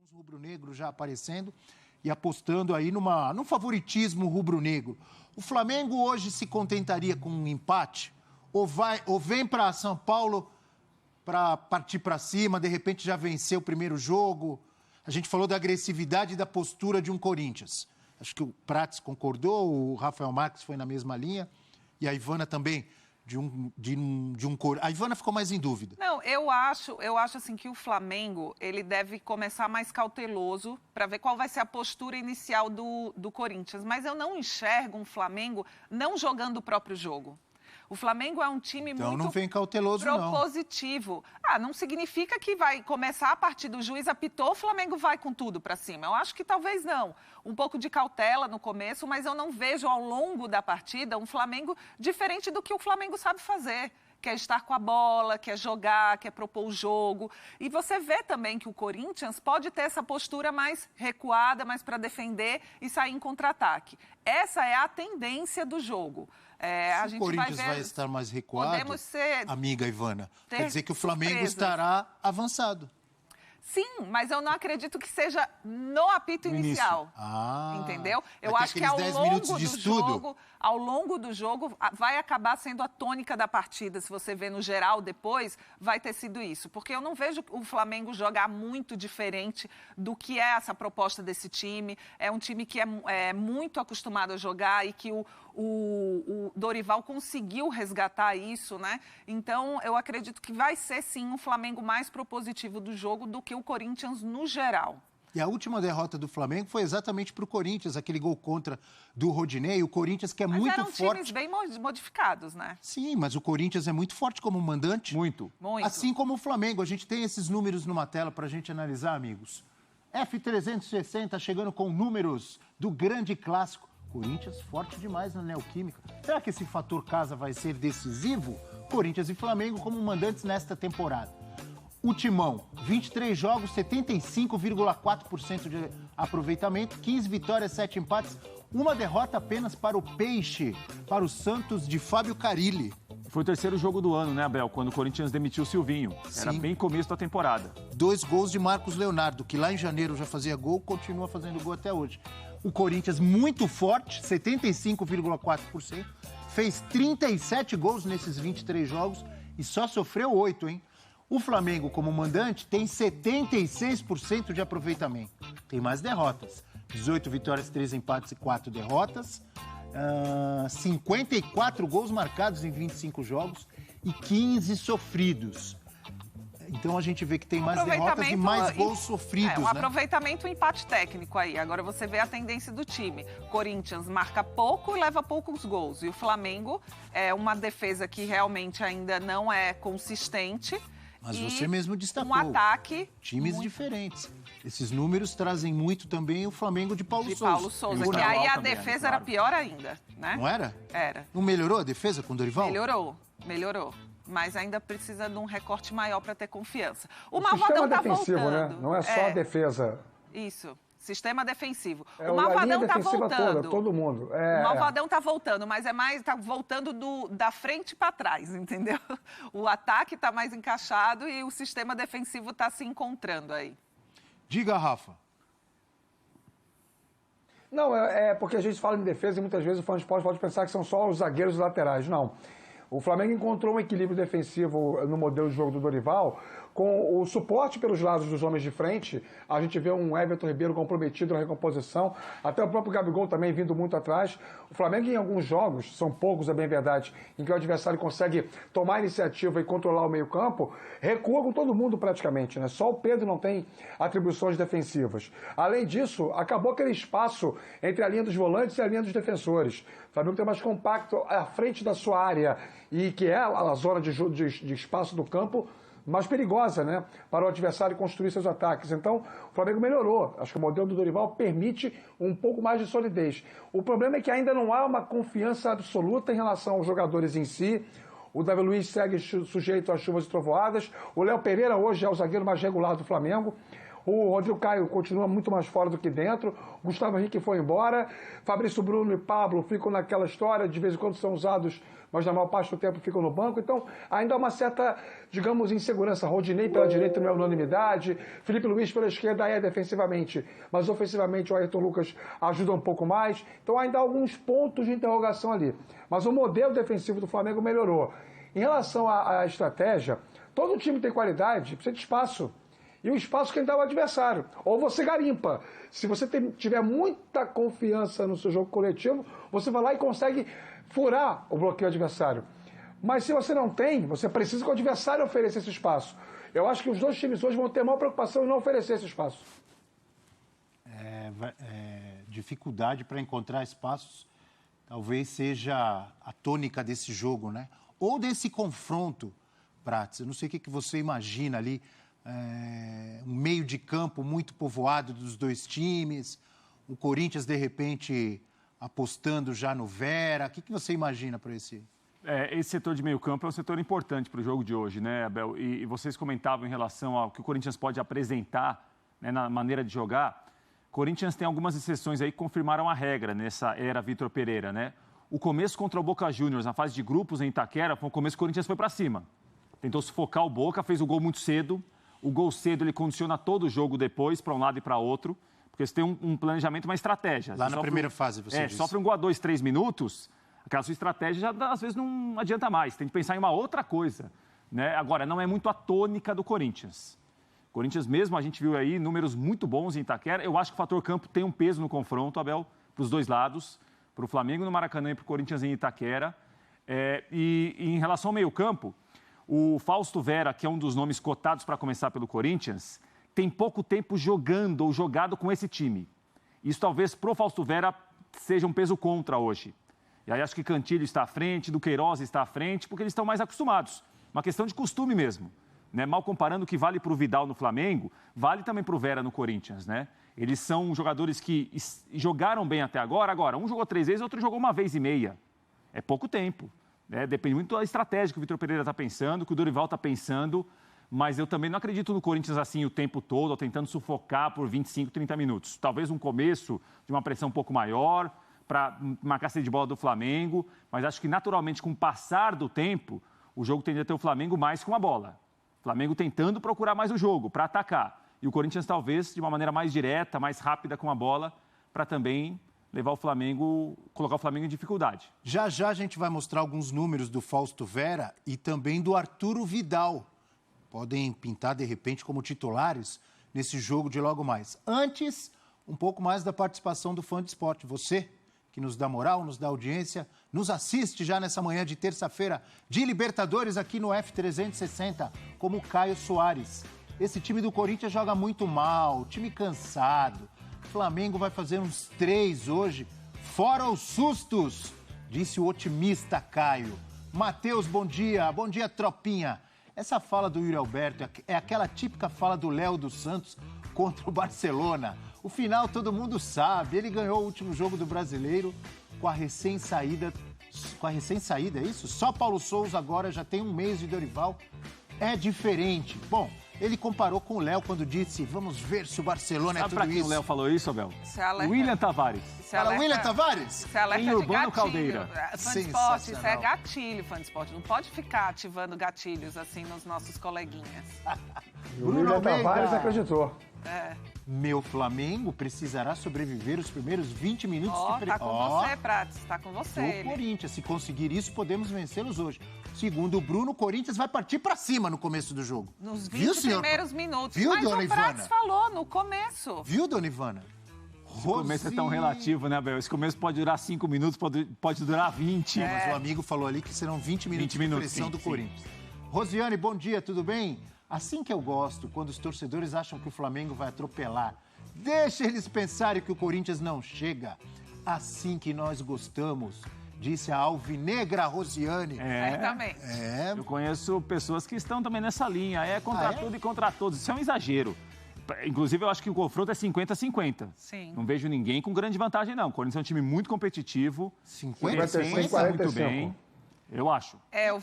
os rubro-negros já aparecendo e apostando aí num favoritismo rubro-negro. O Flamengo hoje se contentaria com um empate? Ou vem para São Paulo para partir para cima, de repente já venceu o primeiro jogo? A gente falou da agressividade e da postura de um Corinthians. Acho que o Prats concordou, o Rafael Marques foi na mesma linha e a Ivana também. A Ivana ficou mais em dúvida. Não, eu acho assim que o Flamengo ele deve começar mais cauteloso para ver qual vai ser a postura inicial do Corinthians. Mas eu não enxergo um Flamengo não jogando o próprio jogo. O Flamengo é um time então, muito não vem cauteloso, propositivo. Não significa que vai começar a partir do juiz apitou, o Flamengo vai com tudo para cima. Eu acho que talvez não. Um pouco de cautela no começo, mas eu não vejo ao longo da partida um Flamengo diferente do que o Flamengo sabe fazer. Quer estar com a bola, quer jogar, quer propor o jogo. E você vê também que o Corinthians pode ter essa postura mais recuada, mais para defender e sair em contra-ataque. Essa é a tendência do jogo. Se o Corinthians vai estar mais recuado, amiga Ivana, quer dizer que o Flamengo estará avançado. Sim, mas eu não acredito que seja no apito inicial, entendeu? Eu acho que ao longo do jogo vai acabar sendo a tônica da partida. Se você vê no geral depois, vai ter sido isso. Porque eu não vejo o Flamengo jogar muito diferente do que é essa proposta desse time. É um time que é muito acostumado a jogar e que o Dorival conseguiu resgatar isso, né? Então, eu acredito que vai ser, sim, um Flamengo mais propositivo do jogo do que o Corinthians no geral. E a última derrota do Flamengo foi exatamente para o Corinthians, aquele gol contra do Rodinei. O Corinthians que é muito forte. Eram times bem modificados, né? Sim, mas o Corinthians é muito forte como mandante. Muito. Assim como o Flamengo. A gente tem esses números numa tela para a gente analisar, amigos. F360 chegando com números do grande clássico. Corinthians forte demais na Neoquímica. Será que esse fator casa vai ser decisivo? Corinthians e Flamengo como mandantes nesta temporada. O Timão, 23 jogos, 75,4% de aproveitamento, 15 vitórias, 7 empates, uma derrota apenas para o Peixe, para o Santos de Fábio Carille. Foi o terceiro jogo do ano, né, Abel? Quando o Corinthians demitiu o Silvinho. Era bem começo da temporada. 2 gols de Marcos Leonardo, que lá em janeiro já fazia gol, continua fazendo gol até hoje. O Corinthians muito forte, 75,4%, fez 37 gols nesses 23 jogos e só sofreu 8, hein? O Flamengo, como mandante, tem 76% de aproveitamento. Tem mais derrotas. 18 vitórias, 3 empates e 4 derrotas. 54 gols marcados em 25 jogos e 15 sofridos. Então a gente vê que tem mais derrotas e mais gols sofridos. Um aproveitamento e um empate técnico aí. Agora você vê a tendência do time. Corinthians marca pouco e leva poucos gols. E o Flamengo é uma defesa que realmente ainda não é consistente. Mas você mesmo destacou. Um ataque. Times diferentes. Esses números trazem muito também o Flamengo de Paulo Souza. Paulo Souza, que aí a defesa era pior ainda, né? Não era? Era. Não melhorou a defesa com o Dorival? Melhorou. Mas ainda precisa de um recorte maior para ter confiança. O Malvadão tá voltando. Né? Não é só a defesa. Isso. Sistema defensivo. O Malvadão tá voltando. Toda, todo mundo. O Malvadão tá voltando, mas tá voltando da frente para trás, entendeu? O ataque tá mais encaixado e o sistema defensivo tá se encontrando aí. Diga, Rafa. Não, é porque a gente fala em defesa e muitas vezes o fã de esporte pode pensar que são só os zagueiros e os laterais. Não. O Flamengo encontrou um equilíbrio defensivo no modelo de jogo do Dorival, com o suporte pelos lados dos homens de frente. A gente vê um Everton Ribeiro comprometido na recomposição, até o próprio Gabigol também vindo muito atrás. O Flamengo, em alguns jogos, são poucos, é bem verdade, em que o adversário consegue tomar a iniciativa e controlar o meio-campo, recua com todo mundo praticamente, né? Só o Pedro não tem atribuições defensivas. Além disso, acabou aquele espaço entre a linha dos volantes e a linha dos defensores. O Flamengo tem mais compacto à frente da sua área, e que é a zona de espaço do campo mais perigosa, né, para o adversário construir seus ataques. Então, o Flamengo melhorou. Acho que o modelo do Dorival permite um pouco mais de solidez. O problema é que ainda não há uma confiança absoluta em relação aos jogadores em si. O Davi Luiz segue sujeito às chuvas e trovoadas. O Léo Pereira hoje é o zagueiro mais regular do Flamengo. O Rodrigo Caio continua muito mais fora do que dentro. Gustavo Henrique foi embora. Fabrício Bruno e Pablo ficam naquela história, de vez em quando são usados, mas na maior parte do tempo ficam no banco. Então, ainda há uma certa, digamos, insegurança. Rodinei pela direita não é unanimidade. Felipe Luiz pela esquerda é defensivamente, mas ofensivamente o Ayrton Lucas ajuda um pouco mais. Então, ainda há alguns pontos de interrogação ali. Mas o modelo defensivo do Flamengo melhorou. Em relação à estratégia, todo time tem qualidade, precisa de espaço. E o espaço quem dá o adversário. Ou você garimpa. Se você tiver muita confiança no seu jogo coletivo, você vai lá e consegue furar o bloqueio adversário. Mas se você não tem, você precisa que o adversário ofereça esse espaço. Eu acho que os dois times hoje vão ter maior preocupação em não oferecer esse espaço. Dificuldade para encontrar espaços talvez seja a tônica desse jogo, né? Ou desse confronto, Prats. Eu não sei o que você imagina ali. Um meio de campo muito povoado dos dois times, o Corinthians, de repente, apostando já no Vera. O que você imagina para esse? Esse setor de meio campo é um setor importante para o jogo de hoje, né, Abel? E vocês comentavam em relação ao que o Corinthians pode apresentar, né, na maneira de jogar. O Corinthians tem algumas exceções aí que confirmaram a regra nessa era Vitor Pereira, né? O começo contra o Boca Juniors, na fase de grupos em Itaquera, foi um começo que o Corinthians foi para cima. Tentou sufocar o Boca, fez o gol muito cedo. O gol cedo, ele condiciona todo o jogo depois, para um lado e para outro, porque você tem um planejamento, uma estratégia. Lá na primeira fase, você disse. Sofre um gol a 2, 3 minutos, aquela sua estratégia já, às vezes, não adianta mais. Tem que pensar em uma outra coisa, né? Agora, não é muito a tônica do Corinthians. O Corinthians mesmo, a gente viu aí números muito bons em Itaquera. Eu acho que o fator campo tem um peso no confronto, Abel, para os dois lados, para o Flamengo no Maracanã e para o Corinthians em Itaquera. E em relação ao meio campo, o Fausto Vera, que é um dos nomes cotados para começar pelo Corinthians, tem pouco tempo jogando ou jogado com esse time. Isso talvez pro Fausto Vera seja um peso contra hoje. E aí acho que Cantilho está à frente, Duqueiroz está à frente, porque eles estão mais acostumados. Uma questão de costume mesmo. Né? Mal comparando o que vale para o Vidal no Flamengo, vale também para o Vera no Corinthians. Né? Eles são jogadores que jogaram bem até agora. Agora, um jogou 3 vezes, outro jogou 1 vez e meia. É pouco tempo. Depende muito da estratégia que o Vitor Pereira está pensando, que o Dorival está pensando, mas eu também não acredito no Corinthians assim o tempo todo, tentando sufocar por 25, 30 minutos. Talvez um começo de uma pressão um pouco maior, para marcar a saída de bola do Flamengo, mas acho que naturalmente, com o passar do tempo, o jogo tende a ter o Flamengo mais com a bola. O Flamengo tentando procurar mais o jogo, para atacar. E o Corinthians talvez de uma maneira mais direta, mais rápida com a bola, para também levar o Flamengo, colocar o Flamengo em dificuldade. Já a gente vai mostrar alguns números do Fausto Vera e também do Arturo Vidal. Podem pintar, de repente, como titulares nesse jogo de logo mais. Antes, um pouco mais da participação do Fã de Esporte. Você, que nos dá moral, nos dá audiência, nos assiste já nessa manhã de terça-feira de Libertadores aqui no F360, como o Caio Soares. Esse time do Corinthians joga muito mal, time cansado. Flamengo vai fazer uns 3 hoje, fora os sustos, disse o otimista Caio. Matheus, bom dia. Bom dia, tropinha. Essa fala do Yuri Alberto é aquela típica fala do Léo dos Santos contra o Barcelona. O final todo mundo sabe, ele ganhou o último jogo do Brasileiro com a recém-saída, é isso? Só Paulo Souza agora já tem 1 mês de Dorival. É diferente. Bom, ele comparou com o Léo quando disse, vamos ver se o Barcelona Sabe é tudo isso. Sabe para quem o Léo falou isso, Abel? Alerta... William Tavares. Fala, William Tavares? Em Urbano Caldeira. Fã de esporte, isso é gatilho, fã de esporte. Não pode ficar ativando gatilhos assim nos nossos coleguinhas. O William Tavares acreditou. Meu Flamengo precisará sobreviver os primeiros 20 minutos de Tá com você, Prates, tá com você. O Corinthians, se conseguir isso, podemos vencê-los hoje. Segundo o Bruno, o Corinthians vai partir para cima no começo do jogo. Nos 20 primeiros minutos. Viu, mas dona o Ivana? Prates falou no começo. Viu, dona Ivana? Esse começo é tão relativo, né, Abel? Esse começo pode durar 5 minutos, pode durar 20. Mas o amigo falou ali que serão 20 minutos de pressão do Corinthians. Rosiane, bom dia, tudo bem? Assim que eu gosto, quando os torcedores acham que o Flamengo vai atropelar. Deixa eles pensarem que o Corinthians não chega. Assim que nós gostamos, disse a alvinegra Rosiane. Certamente. Eu conheço pessoas que estão também nessa linha. Contra tudo e contra todos. Isso é um exagero. Inclusive, eu acho que o confronto é 50-50. Sim. Não vejo ninguém com grande vantagem, não. O Corinthians é um time muito competitivo. 55, muito bem. Eu acho. Eu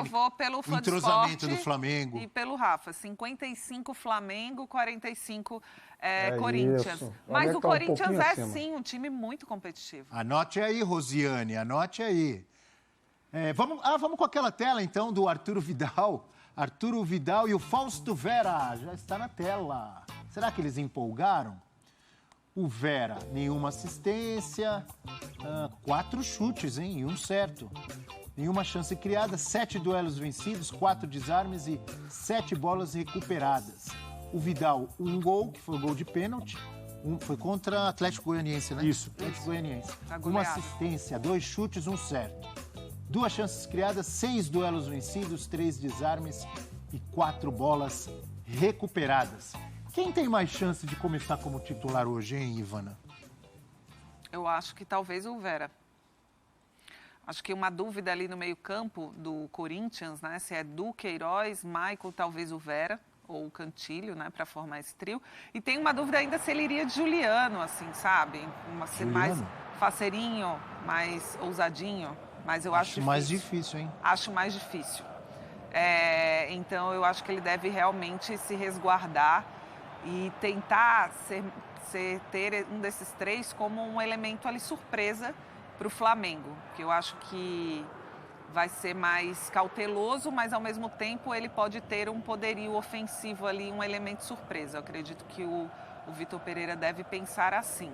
vou pelo fã de entrosamento do Flamengo. E pelo Rafa. 55 Flamengo, 45 Corinthians. Isso. Mas o Corinthians é, acima. sim, um time muito competitivo. Anote aí, Rosiane, anote aí. Vamos com aquela tela, então, do Arturo Vidal. Arturo Vidal e o Fausto Vera. Já está na tela. Será que eles empolgaram? O Vera, nenhuma assistência, 4 chutes, hein? E um certo. Nenhuma chance criada, 7 duelos vencidos, 4 desarmes e 7 bolas recuperadas. O Vidal, 1 gol, que foi o gol de pênalti. Foi contra Atlético Goianiense, né? Isso. Atlético Goianiense. Tá Uma assistência, 2 chutes, 1 certo. 2 chances criadas, 6 duelos vencidos, 3 desarmes e 4 bolas recuperadas. Quem tem mais chance de começar como titular hoje, hein, Ivana? Eu acho que talvez o Vera. Acho que uma dúvida ali no meio-campo do Corinthians, né? Se é Duqueiroz, Michael, talvez o Vera, ou o Cantilho, né? Para formar esse trio. E tem uma dúvida ainda se ele iria de Juliano, assim, sabe? Ser mais faceirinho, mais ousadinho. Mas eu acho mais difícil, hein? Acho mais difícil. Então, eu acho que ele deve realmente se resguardar e tentar ter um desses 3 como um elemento ali surpresa para o Flamengo, que eu acho que vai ser mais cauteloso, mas ao mesmo tempo ele pode ter um poderio ofensivo ali, um elemento surpresa. Eu acredito que o Vitor Pereira deve pensar assim.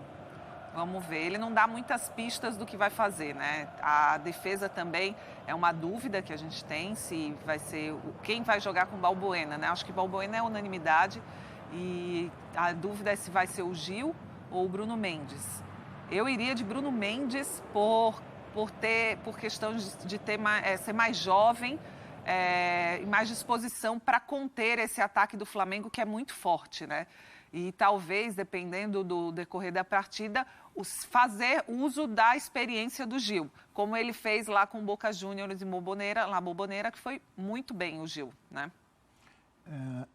Vamos ver. Ele não dá muitas pistas do que vai fazer, né? A defesa também é uma dúvida que a gente tem, se vai ser quem vai jogar com Balbuena, né? Acho que Balbuena é unanimidade e a dúvida é se vai ser o Gil ou o Bruno Mendes. Eu iria de Bruno Mendes por questão de ser mais jovem e mais disposição para conter esse ataque do Flamengo, que é muito forte, né? E talvez, dependendo do decorrer da partida, fazer uso da experiência do Gil, como ele fez lá com o Boca Juniors e Bombonera, que foi muito bem o Gil, né?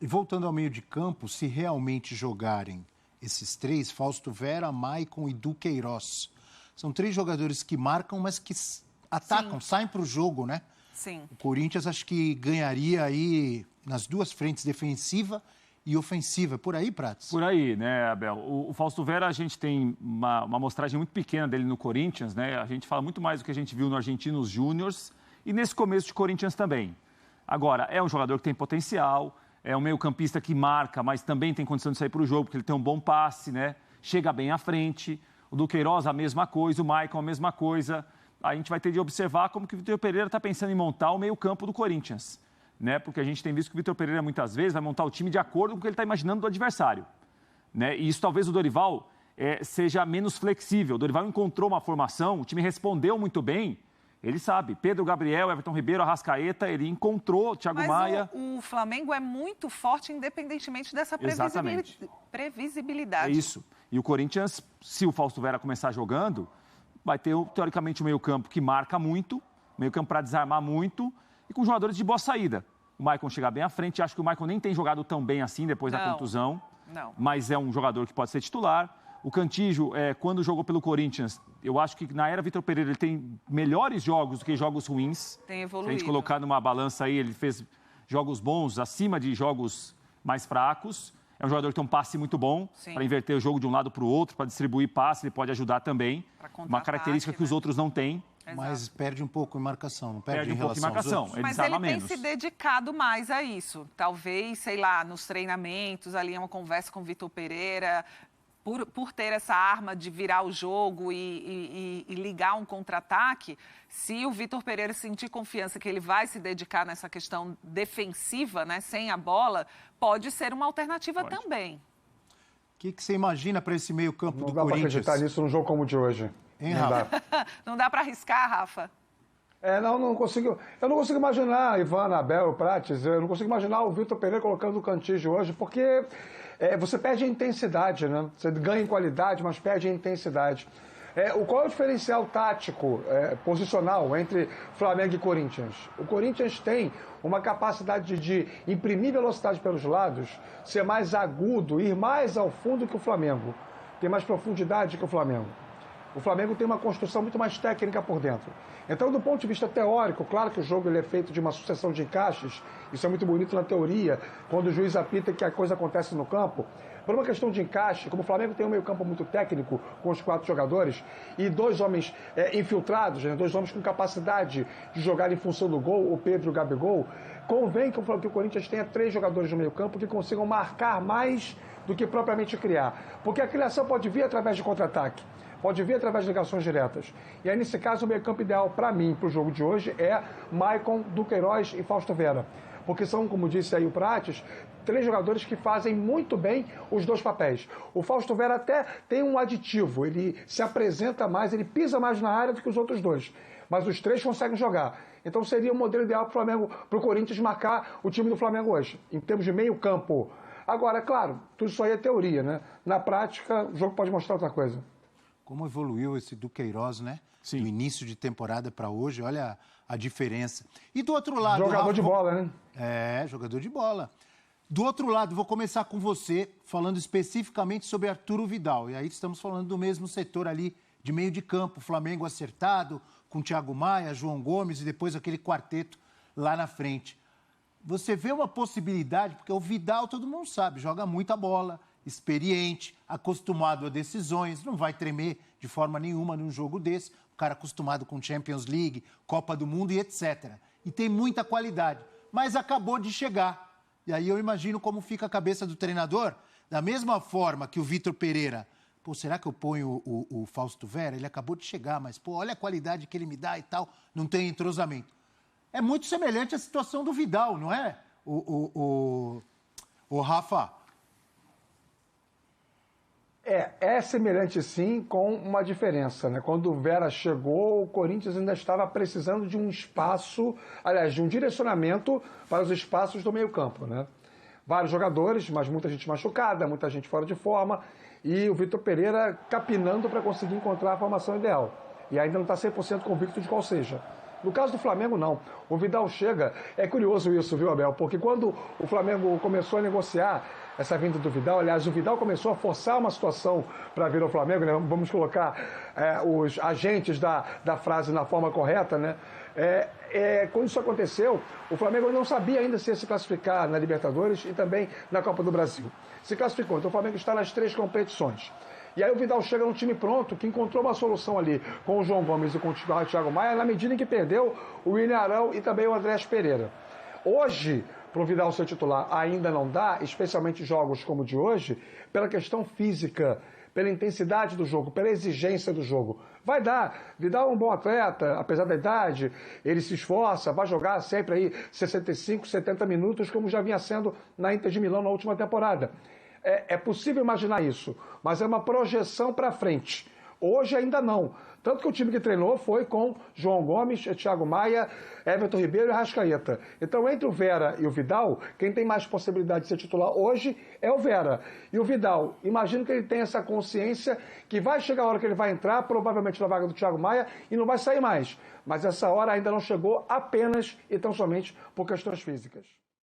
E voltando ao meio de campo, se realmente jogarem esses 3, Fausto Vera, Maicon e Duqueiroz, são 3 jogadores que marcam, mas que atacam, saem para o jogo, né? Sim. O Corinthians acho que ganharia aí nas 2 frentes, defensiva e ofensiva. Por aí, Prats? Por aí, né, Abel? O Fausto Vera, a gente tem uma amostragem muito pequena dele no Corinthians, né? A gente fala muito mais do que a gente viu no Argentinos Júniors e nesse começo de Corinthians também. Agora, é um jogador que tem potencial, é um meio-campista que marca, mas também tem condição de sair para o jogo, porque ele tem um bom passe, né? Chega bem à frente. O Duqueiroz, a mesma coisa. O Maicon, a mesma coisa. A gente vai ter de observar como que o Vitor Pereira está pensando em montar o meio-campo do Corinthians, né? Porque a gente tem visto que o Vitor Pereira, muitas vezes, vai montar o time de acordo com o que ele está imaginando do adversário, né? E isso talvez o Dorival seja menos flexível. O Dorival encontrou uma formação, o time respondeu muito bem. Ele sabe, Pedro Gabriel, Everton Ribeiro, Arrascaeta, ele encontrou Thiago Maia. O Flamengo é muito forte, independentemente dessa previsibilidade. É isso. E o Corinthians, se o Fausto Vera começar jogando, vai ter, teoricamente, um meio-campo que marca muito, meio-campo para desarmar muito, e com jogadores de boa saída. O Maicon chega bem à frente, acho que o Maicon nem tem jogado tão bem assim depois da contusão, mas é um jogador que pode ser titular. O Cantillo, quando jogou pelo Corinthians, eu acho que na era Vitor Pereira ele tem melhores jogos do que jogos ruins. Tem evoluído. Se a gente colocar numa balança aí, ele fez jogos bons acima de jogos mais fracos. É um jogador que tem um passe muito bom para inverter o jogo de um lado para o outro, para distribuir passe, ele pode ajudar também. Uma característica que os outros não têm. Mas perde um pouco em marcação, não perde um pouco em marcação. Mas ele tem se dedicado mais a isso. Talvez, sei lá, nos treinamentos, ali uma conversa com o Vitor Pereira, por ter essa arma de virar o jogo e ligar um contra-ataque, se o Vitor Pereira sentir confiança que ele vai se dedicar nessa questão defensiva, né, sem a bola, pode ser uma alternativa também. O que você imagina para esse meio-campo do Corinthians? Não dá para acreditar nisso num jogo como o de hoje. Hein, Rafa? Não dá para arriscar, Rafa? Não consigo. Eu não consigo imaginar Ivana, Abel, Prates, eu não consigo imaginar o Vitor Pereira colocando o Cantillo hoje, porque você perde a intensidade, né? Você ganha em qualidade, mas perde a intensidade. Qual é o diferencial tático, posicional entre Flamengo e Corinthians? O Corinthians tem uma capacidade de imprimir velocidade pelos lados, ser mais agudo, ir mais ao fundo que o Flamengo. Tem mais profundidade que o Flamengo. O Flamengo tem uma construção muito mais técnica por dentro. Então, do ponto de vista teórico, claro que o jogo ele é feito de uma sucessão de encaixes, isso é muito bonito na teoria, quando o juiz apita que a coisa acontece no campo. Por uma questão de encaixe, como o Flamengo tem um meio-campo muito técnico, com os 4 jogadores, e 2 homens infiltrados, né, 2 homens com capacidade de jogar em função do gol, o Pedro e o Gabigol, convém que o Corinthians tenha 3 jogadores no meio-campo que consigam marcar mais do que propriamente criar. Porque a criação pode vir através de contra-ataque, pode vir através de ligações diretas. E aí, nesse caso, o meio-campo ideal para mim, para o jogo de hoje, é Maicon, Duqueiroz e Fausto Vera. Porque são, como disse aí o Prates, 3 jogadores que fazem muito bem os 2 papéis. O Fausto Vera até tem um aditivo, ele se apresenta mais, ele pisa mais na área do que os outros 2. Mas os 3 conseguem jogar. Então seria o modelo ideal para o Corinthians marcar o time do Flamengo hoje, em termos de meio campo. Agora, claro, tudo isso aí é teoria, né? Na prática, o jogo pode mostrar outra coisa. Como evoluiu esse Duqueiroz, né? Sim. Do início de temporada para hoje, olha a diferença. E do outro lado... Jogador de bola, né? É, jogador de bola. Do outro lado, vou começar com você, falando especificamente sobre Arturo Vidal. E aí estamos falando do mesmo setor ali, de meio de campo. Flamengo acertado, com Thiago Maia, João Gomes e depois aquele quarteto lá na frente. Você vê uma possibilidade, porque o Vidal, todo mundo sabe, joga muita bola, experiente, acostumado a decisões, não vai tremer de forma nenhuma num jogo desse, o cara acostumado com Champions League, Copa do Mundo e etc. E tem muita qualidade, mas acabou de chegar. E aí eu imagino como fica a cabeça do treinador, da mesma forma que o Vitor Pereira. Pô, será que eu ponho o Fausto Vera? Ele acabou de chegar, mas, pô, olha a qualidade que ele me dá e tal, não tem entrosamento. É muito semelhante à situação do Vidal, não é, o Rafa? É semelhante sim, com uma diferença, né? Quando o Vera chegou, o Corinthians ainda estava precisando de um espaço, aliás, de um direcionamento para os espaços do meio-campo, né? Vários jogadores, mas muita gente machucada, muita gente fora de forma, e o Vitor Pereira capinando para conseguir encontrar a formação ideal. E ainda não está 100% convicto de qual seja. No caso do Flamengo, não. O Vidal chega... É curioso isso, viu, Abel? Porque quando o Flamengo começou a negociar essa vinda do Vidal, aliás, o Vidal começou a forçar uma situação para vir ao Flamengo, né? Vamos colocar os agentes da frase na forma correta, né? Quando isso aconteceu, o Flamengo não sabia ainda se ia se classificar na Libertadores e também na Copa do Brasil. Se classificou, então o Flamengo está nas 3 competições. E aí o Vidal chega num time pronto, que encontrou uma solução ali com o João Gomes e com o Thiago Maia, na medida em que perdeu o William Arão e também o Andrés Pereira. Hoje, para o Vidal ser titular, ainda não dá, especialmente jogos como o de hoje, pela questão física, pela intensidade do jogo, pela exigência do jogo. Vai dar. Vidal é um bom atleta, apesar da idade, ele se esforça, vai jogar sempre aí 65, 70 minutos, como já vinha sendo na Inter de Milão na última temporada. É possível imaginar isso, mas é uma projeção para frente. Hoje ainda não. Tanto que o time que treinou foi com João Gomes, Thiago Maia, Everton Ribeiro e Arrascaeta. Então, entre o Vera e o Vidal, quem tem mais possibilidade de ser titular hoje é o Vera. E o Vidal, imagino que ele tenha essa consciência que vai chegar a hora que ele vai entrar, provavelmente na vaga do Thiago Maia, e não vai sair mais. Mas essa hora ainda não chegou apenas e tão somente por questões físicas.